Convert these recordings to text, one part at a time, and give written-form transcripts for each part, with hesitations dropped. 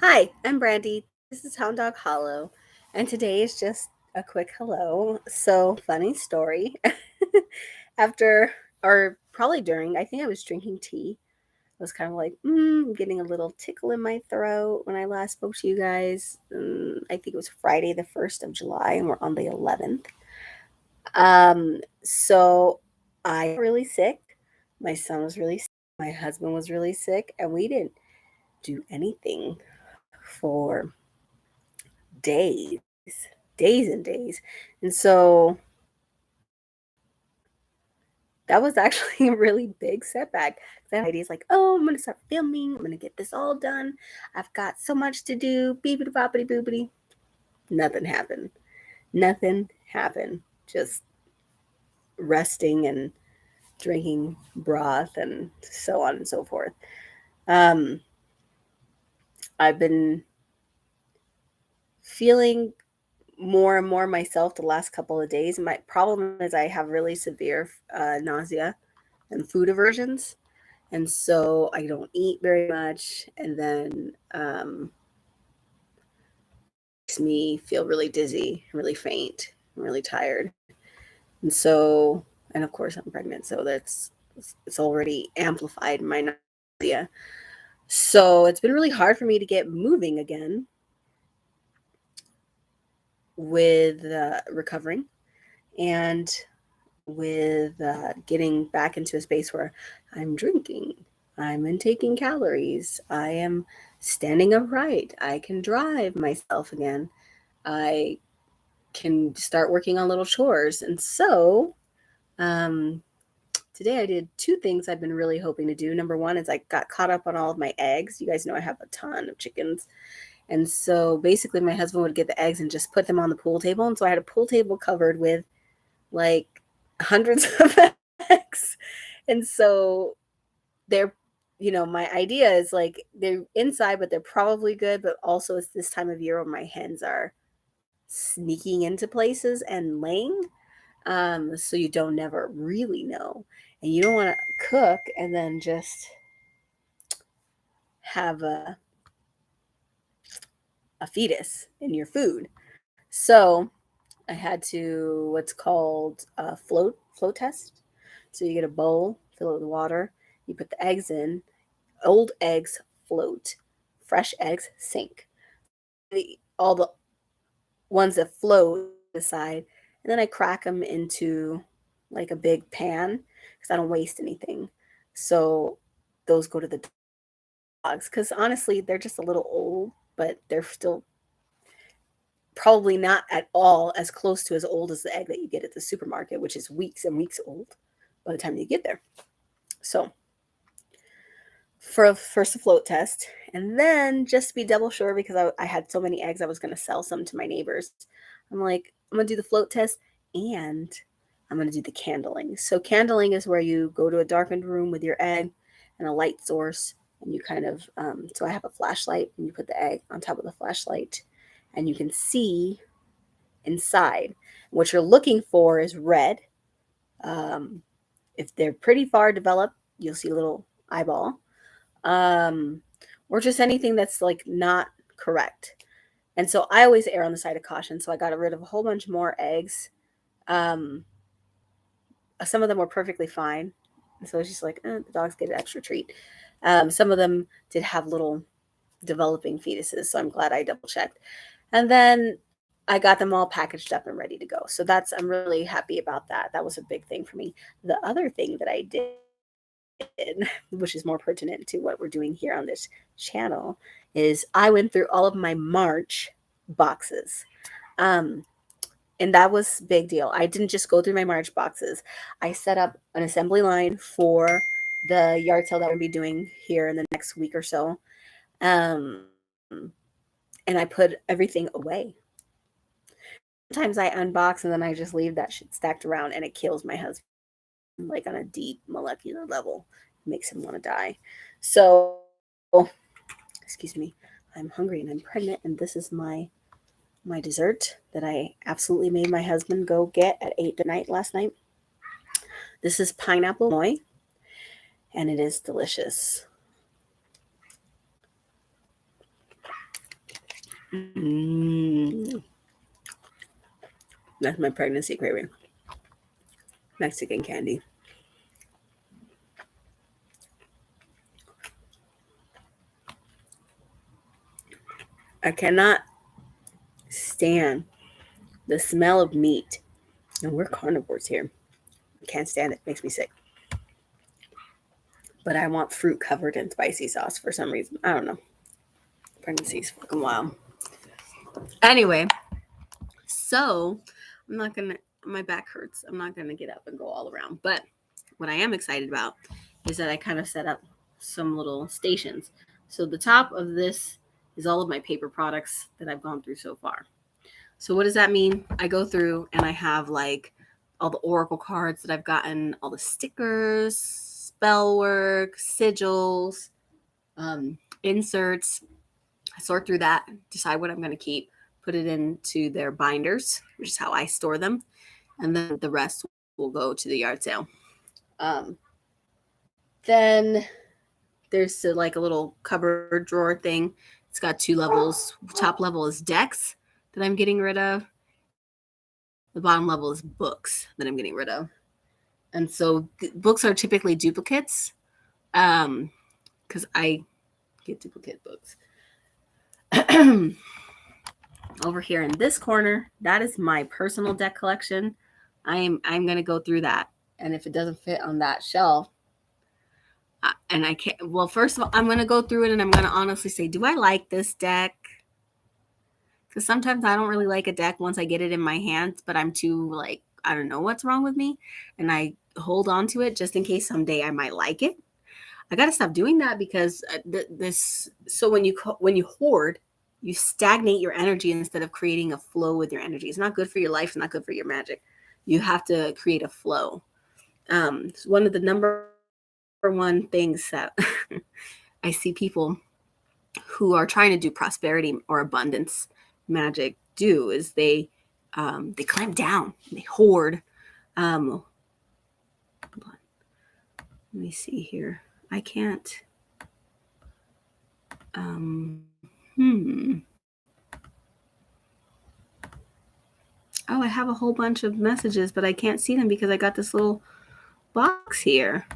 Hi, I'm Brandy. This is Hound Dog Hollow, and today is just a quick hello. So, funny story. After, or probably during, I think I was drinking tea. I was kind of like, getting a little tickle in my throat when I last spoke to you guys. I think it was Friday, the 1st of July, and we're on the 11th. So I got really sick. My son was really sick. My husband was really sick, and we didn't do anything for days, days and days. And so that was actually a really big setback. That idea is like, oh, I'm gonna start filming. I'm gonna get this all done. I've got so much to do. Beepity boppity boopity. Nothing happened. Nothing happened. Just resting and drinking broth and so on and so forth. Um, I've been feeling more and more myself the last couple of days. My problem is I have really severe nausea and food aversions. And so I don't eat very much. And then makes me feel really dizzy, really faint, really tired. And so, and of course I'm pregnant. So it's already amplified my nausea. So it's been really hard for me to get moving again with recovering and with getting back into a space where I'm drinking, I'm intaking calories, I am standing upright, I can drive myself again, I can start working on little chores. And so um, today I did two things I've been really hoping to do. Number one is I got caught up on all of my eggs. You guys know I have a ton of chickens. And so basically, my husband would get the eggs and just put them on the pool table. And so I had a pool table covered with like hundreds of eggs. And so they're, my idea is like they're inside, but they're probably good. But also, it's this time of year where my hens are sneaking into places and laying. So you don't never really know. And you don't want to cook and then just have a fetus in your food. So I had to what's called a float test. So you get a bowl, fill it with water, you put the eggs in. Old eggs float, fresh eggs sink. All the ones that float aside, and then I crack them into like a big pan because I don't waste anything. So those go to the dogs because honestly, they're just a little old, but they're still probably not at all as close to as old as the egg that you get at the supermarket, which is weeks and weeks old by the time you get there. So for first a float test, and then just to be double sure because I had so many eggs I was going to sell some to my neighbors. I'm like, I'm going to do the float test and I'm going to do the candling. So candling is where you go to a darkened room with your egg and a light source, and you kind of so I have a flashlight and you put the egg on top of the flashlight and you can see inside. What you're looking for is red. um, if they're pretty far developed, you'll see a little eyeball, um, or just anything that's like not correct. And so I always err on the side of caution. So I got rid of a whole bunch more eggs. Um, some of them were perfectly fine. And so it's just like, the dogs get an extra treat. Some of them did have little developing fetuses. So I'm glad I double checked. And then I got them all packaged up and ready to go. So I'm really happy about that. That was a big thing for me. The other thing that I did, which is more pertinent to what we're doing here on this channel, is I went through all of my March boxes. Um, and that was big deal. I didn't just go through my March boxes. I set up an assembly line for the yard sale that we'll be doing here in the next week or so. Um, and I put everything away. Sometimes I unbox and then I just leave that shit stacked around and it kills my husband like on a deep molecular level. It makes him want to die. So, excuse me, I'm hungry and I'm pregnant, and this is my dessert that I absolutely made my husband go get at 8 at night last night. This is pineapple moi, and it is delicious. Mm. That's my pregnancy craving. Mexican candy. I cannot stand the smell of meat. And we're carnivores here. Can't stand it. Makes me sick. But I want fruit covered in spicy sauce for some reason. I don't know. Pregnancy's fucking wild. Anyway, so I'm not gonna. My back hurts. I'm not gonna get up and go all around. But what I am excited about is that I kind of set up some little stations. So the top of this is all of my paper products that I've gone through so far. So what does that mean? I go through and I have like all the oracle cards that I've gotten, all the stickers, spell work, sigils, inserts. I sort through that, decide what I'm going to keep, put it into their binders, which is how I store them, and then the rest will go to the yard sale. Then there's like a little cupboard drawer thing. It's got 2 levels. The top level is decks that I'm getting rid of. The bottom level is books that I'm getting rid of. And so books are typically duplicates because I get duplicate books. Over here in this corner, that is my personal deck collection. I'm going to go through that. And if it doesn't fit on that shelf, and I can't, well, first of all, I'm going to go through it and I'm going to honestly say, do I like this deck? Because sometimes I don't really like a deck once I get it in my hands, but I'm too like, I don't know what's wrong with me. And I hold on to it just in case someday I might like it. I got to stop doing that because so when you hoard, you stagnate your energy instead of creating a flow with your energy. It's not good for your life. It's not good for your magic. You have to create a flow. One of the number one things that I see people who are trying to do prosperity or abundance magic do is they clamp down, they hoard. Hold on. Let me see here. I can't. Oh, I have a whole bunch of messages, but I can't see them because I got this little box here.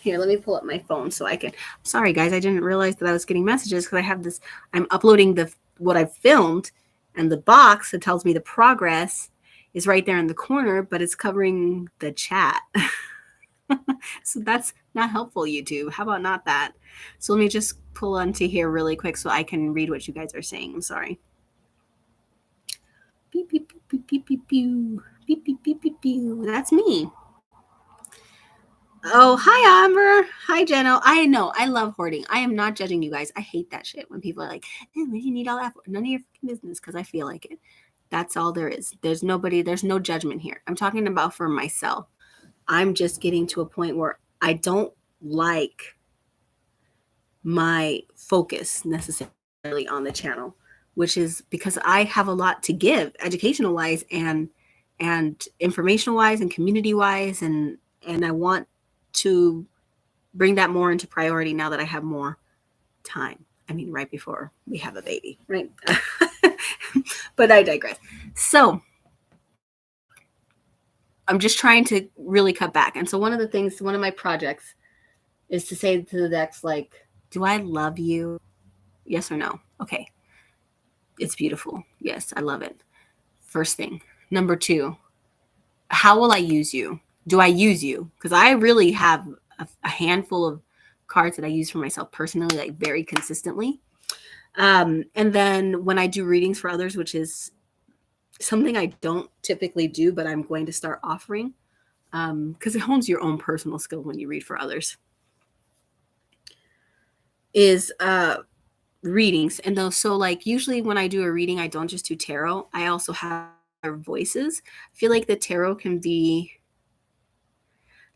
Here, let me pull up my phone so I can. Sorry, guys, I didn't realize that I was getting messages because I have this. I'm uploading what I've filmed, and the box that tells me the progress is right there in the corner, but it's covering the chat. So that's not helpful, YouTube. How about not that? So let me just pull onto here really quick so I can read what you guys are saying. I'm sorry. Beep, beep, beep, beep, beep, beep, beep, beep, beep, beep, beep. That's me. Oh, hi, Amber. Hi, Jenno. I know. I love hoarding. I am not judging you guys. I hate that shit when people are like, what do you need all that for? None of your business because I feel like it. That's all there is. There's no judgment here. I'm talking about for myself. I'm just getting to a point where I don't like my focus necessarily on the channel, which is because I have a lot to give educational wise and informational wise and community wise. And I want to bring that more into priority now that I have more time. I mean, right before we have a baby, right? But I digress. So I'm just trying to really cut back. And so one of my projects is to say to the decks, like, do I love you? Yes or no? Okay. It's beautiful. Yes, I love it. First thing. Number 2, how will I use you? Do I use you? Because I really have a handful of cards that I use for myself personally, like very consistently. And then when I do readings for others, which is something I don't typically do, but I'm going to start offering, because it hones your own personal skill when you read for others, is readings. And those, so like usually when I do a reading, I don't just do tarot. I also have voices. I feel like the tarot can be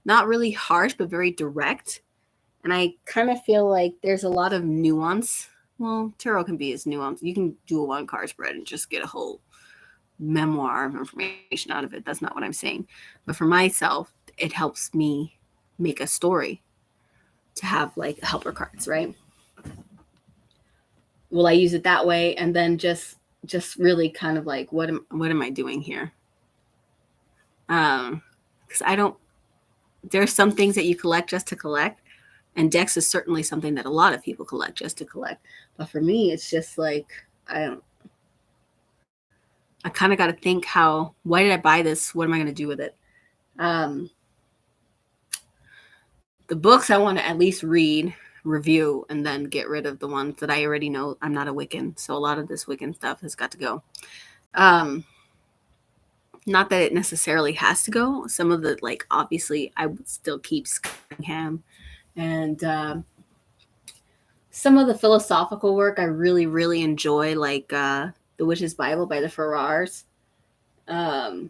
not really harsh, but very direct. And I kind of feel like there's a lot of nuance. Well, tarot can be as nuanced. You can do a 1-card spread and just get a whole memoir of information out of it. That's not what I'm saying. But for myself, it helps me make a story to have like helper cards, right? will I use it that way? And then just really kind of like, what am I doing here? Because I don't. There's some things that you collect just to collect, and decks is certainly something that a lot of people collect just to collect. But for me, it's just like I don't. I kind of got to think why did I buy this? What am I going to do with it? Um, the books I want to at least read, review, and then get rid of the ones that I already know. I'm not a Wiccan, so a lot of this Wiccan stuff has got to go. Not that it necessarily has to go. Some of the, like, obviously I would still keep Scunningham, and some of the philosophical work I really, really enjoy, like The Witch's Bible by the Farrars. I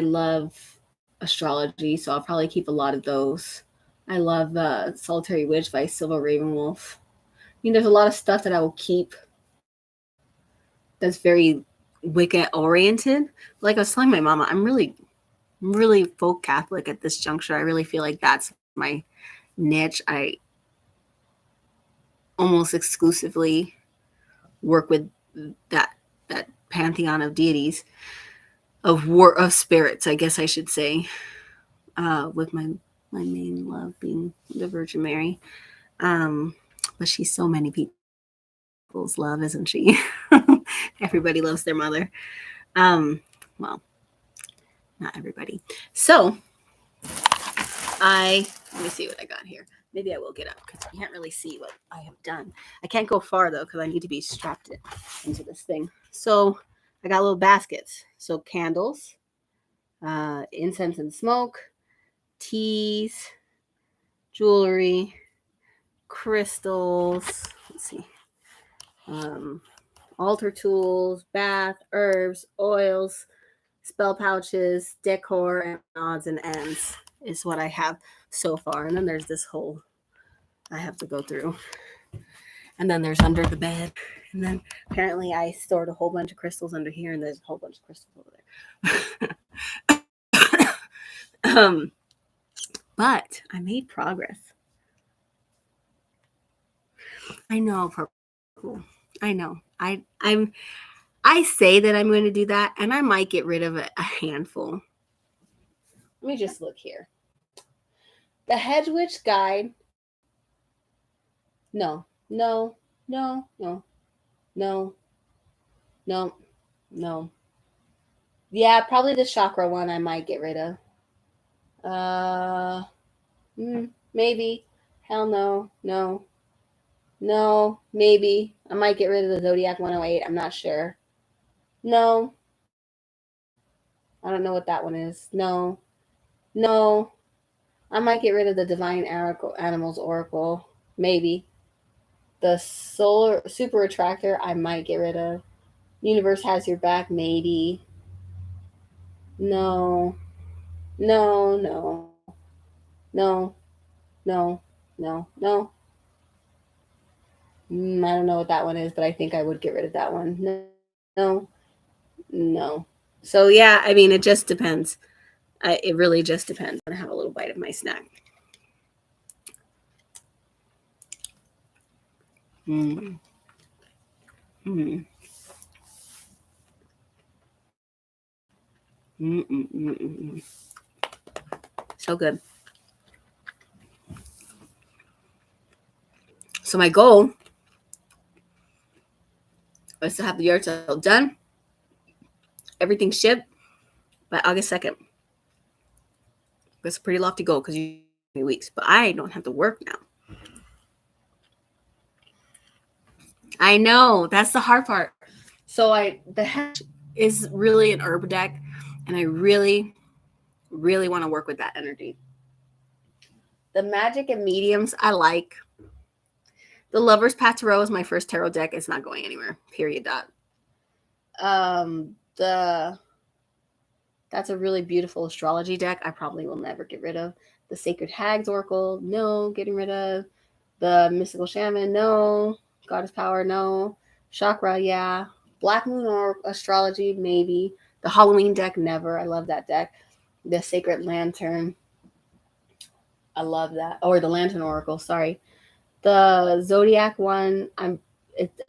love astrology, so I'll probably keep a lot of those. I love Solitary Witch by Silva Ravenwolf. I mean, there's a lot of stuff that I will keep that's very Wicca oriented. Like I was telling my mama, I'm really folk Catholic at this juncture. I really feel like that's my niche. I almost exclusively work with that pantheon of deities, of spirits, I guess I should say, with my main love being the Virgin Mary. But she's so many people's love, isn't she? Everybody loves their mother. Well, not everybody. So let me see what I got here. Maybe I will get up because you can't really see what I have done. I can't go far though because I need to be strapped into this thing. So I got little baskets. So candles, incense and smoke, teas, jewelry, crystals. Let's see. Altar tools, bath, herbs, oils, spell pouches, decor, and odds and ends is what I have so far. And then there's this hole I have to go through. And then there's under the bed. And then apparently I stored a whole bunch of crystals under here, and there's a whole bunch of crystals over there. But I made progress. I know, purple. I know. I say that I'm going to do that, and I might get rid of a handful. Let me just look here. The Hedge Witch Guide. No. Yeah, probably the chakra one I might get rid of. Maybe. Hell no. No, maybe. I might get rid of the Zodiac 108. I'm not sure. No. I don't know what that one is. No. I might get rid of the Divine Animals Oracle. Maybe. The Solar Super Attractor, I might get rid of. Universe Has Your Back, maybe. No. I don't know what that one is, but I think I would get rid of that one. No. So yeah, I mean, it just depends. It really just depends. I'm gonna have a little bite of my snack. So good. So my goal was to have the yard sale done, everything shipped by August 2nd. That's a pretty lofty goal because you have weeks, but I don't have to work now. I know, that's the hard part. So the Hedge is really an herb deck, and I really, really want to work with that energy. The Magic and Mediums I like. The Lover's Path Tarot is my first tarot deck. It's not going anywhere. Period. That's a really beautiful astrology deck. I probably will never get rid of. The Sacred Hags Oracle, no, getting rid of. The Mystical Shaman, no. Goddess Power, no. Chakra, yeah. Black Moon or Astrology, maybe. The Halloween deck, never. I love that deck. The Sacred Lantern, I love that. Or the Lantern Oracle, sorry. The Zodiac one, I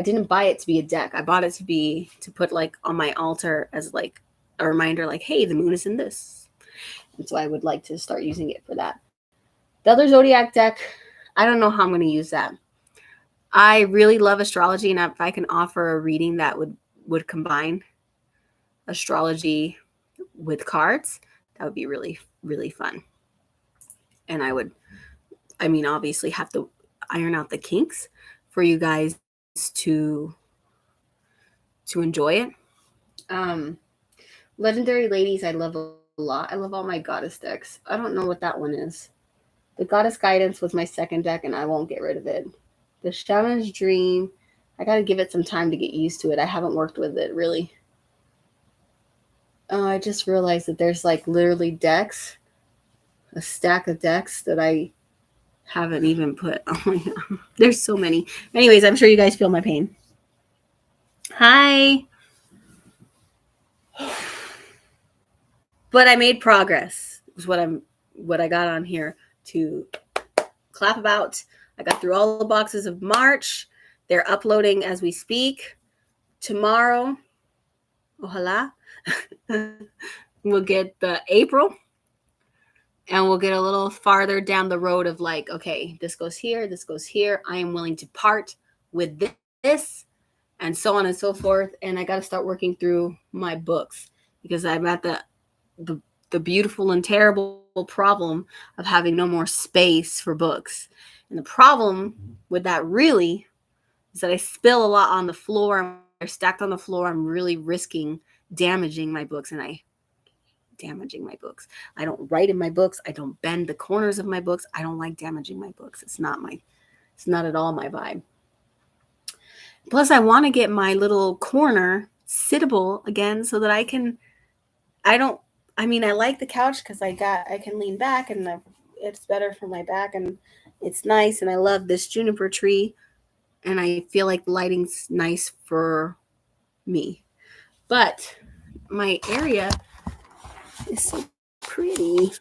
didn't buy it to be a deck. I bought it to put like on my altar as like a reminder, like, hey, the moon is in this. And so I would like to start using it for that. The other Zodiac deck, I don't know how I'm going to use that. I really love astrology, and if I can offer a reading that would combine astrology with cards, that would be really, really fun. And obviously have to iron out the kinks for you guys to enjoy it. Legendary Ladies, I love a lot. I love all my goddess decks. I don't know what that one is. The Goddess Guidance was my second deck, and I won't get rid of it. The Shaman's Dream, I got to give it some time to get used to it. I haven't worked with it really. I just realized that there's like literally decks, a stack of decks that I haven't even put. Oh my God. There's so many. Anyways, I'm sure you guys feel my pain. Hi. But I made progress. Is what I got on here to clap about. I got through all the boxes of March. They're uploading as we speak. Tomorrow, ojalá, we'll get the April, and we'll get a little farther down the road of like, okay, this goes here, this goes here. I am willing to part with this, and so on and so forth. And I got to start working through my books because I'm at the beautiful and terrible problem of having no more space for books. And the problem with that really is that I spill a lot on the floor, and they're stacked on the floor. I'm really risking damaging my books, and I don't write in my books. I don't bend the corners of my books. I don't like damaging my books. It's not at all my vibe. Plus, I want to get my little corner sittable again so that I like the couch because I can lean back, and it's better for my back, and it's nice. And I love this juniper tree, and I feel like the lighting's nice for me. But my area is so pretty.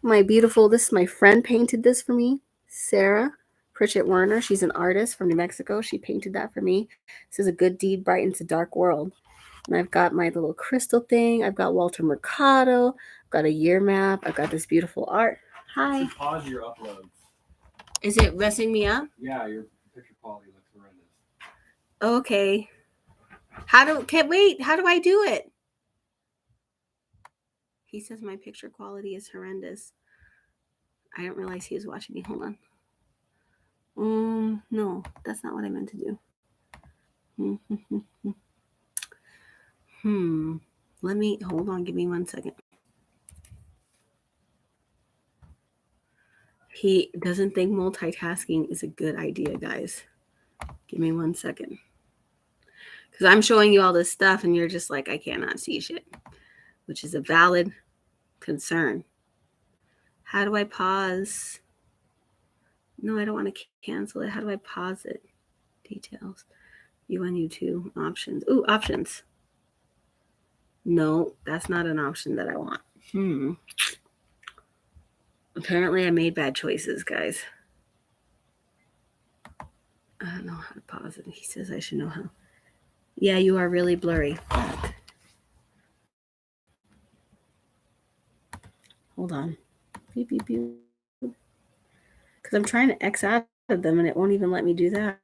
This is my friend painted this for me, Sarah Pritchett Werner. She's an artist from New Mexico. She painted that for me. This is A Good Deed Brightens a Dark World. And I've got my little crystal thing. I've got Walter Mercado. I've got a year map. I've got this beautiful art. Hi. You should pause your uploads. Is it messing me up? Yeah, your picture quality looks horrendous. Okay. How do I do it? He says my picture quality is horrendous. I didn't realize he was watching me. Hold on. No, that's not what I meant to do. Let me hold on. Give me 1 second. He doesn't think multitasking is a good idea, guys. Give me 1 second. Because I'm showing you all this stuff and you're just like, I cannot see shit, which is a valid concern. How do I pause? No, I don't want to cancel it. How do I pause it? Details. You on YouTube. Options. Ooh, options. No, that's not an option that I want. Apparently I made bad choices, guys. I don't know how to pause it. He says I should know how. Yeah, you are really blurry. Hold on. Beep, beep, beep. Because I'm trying to X out of them and it won't even let me do that.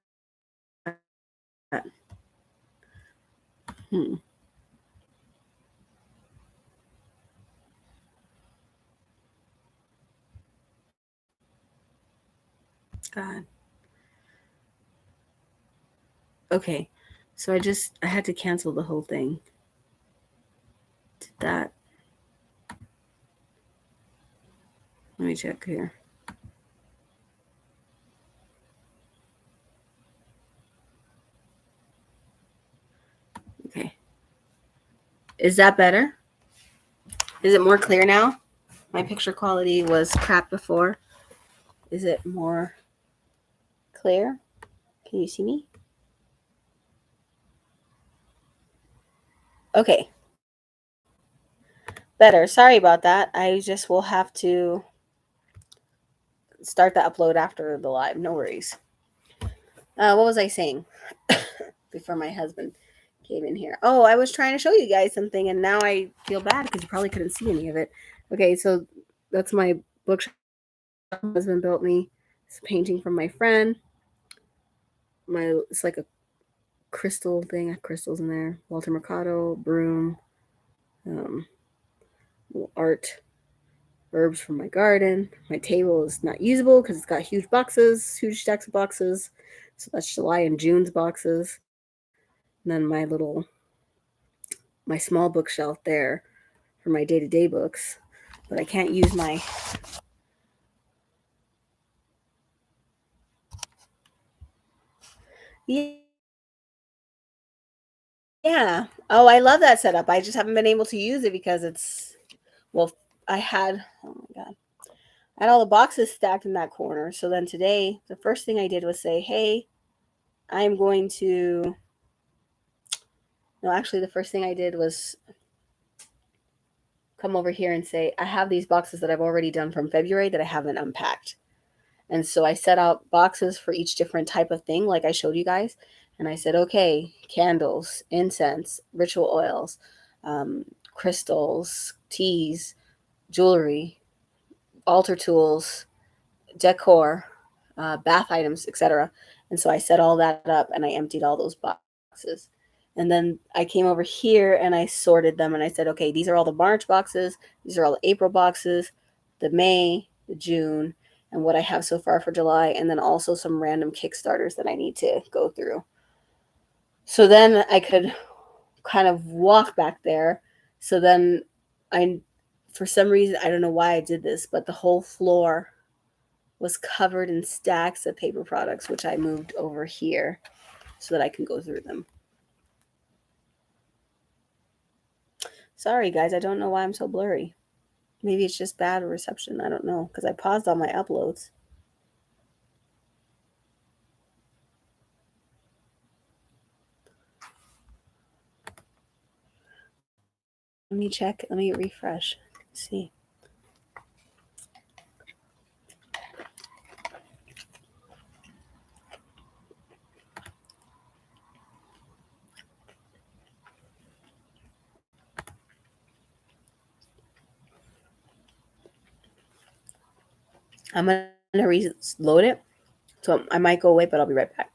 God. Okay. So I had to cancel the whole thing. Did that. Let me check here. Okay. Is that better? Is it more clear now? My picture quality was crap before. Is it more clear? Can you see me? Okay. Better. Sorry about that. I just will have to start the upload after the live. No worries. What was I saying before my husband came in here? Oh, I was trying to show you guys something, and now I feel bad because you probably couldn't see any of it. Okay, so that's my bookshelf. My husband built me. It's a painting from my friend. It's like a crystal thing. I have crystals in there. Walter Mercado, broom, um, art, herbs from my garden. My table is not usable because it's got huge boxes, huge stacks of boxes. So that's July and June's boxes. And then my small bookshelf there for my day-to-day books. But I can't use my yeah. Oh, I love that setup. I just haven't been able to use it because well, I had, oh my God, I had all the boxes stacked in that corner. So then today, the first thing I did was say, hey, I'm going to, no, actually, the first thing I did was come over here and say, I have these boxes that I've already done from February that I haven't unpacked. And so I set out boxes for each different type of thing, like I showed you guys. And I said, okay, candles, incense, ritual oils, crystals, teas, jewelry, altar tools, decor, bath items, etc. And so I set all that up and I emptied all those boxes. And then I came over here and I sorted them and I said, okay, these are all the March boxes, these are all the April boxes, the May, the June, and what I have so far for July, and then also some random Kickstarters that I need to go through. So then I could kind of walk back there. So then for some reason, I don't know why I did this, but the whole floor was covered in stacks of paper products, which I moved over here so that I can go through them. Sorry, guys, I don't know why I'm so blurry. Maybe it's just bad reception. I don't know, because I paused all my uploads. Let me check. Let me refresh. Let's see. I'm going to reload it. So I might go away, but I'll be right back.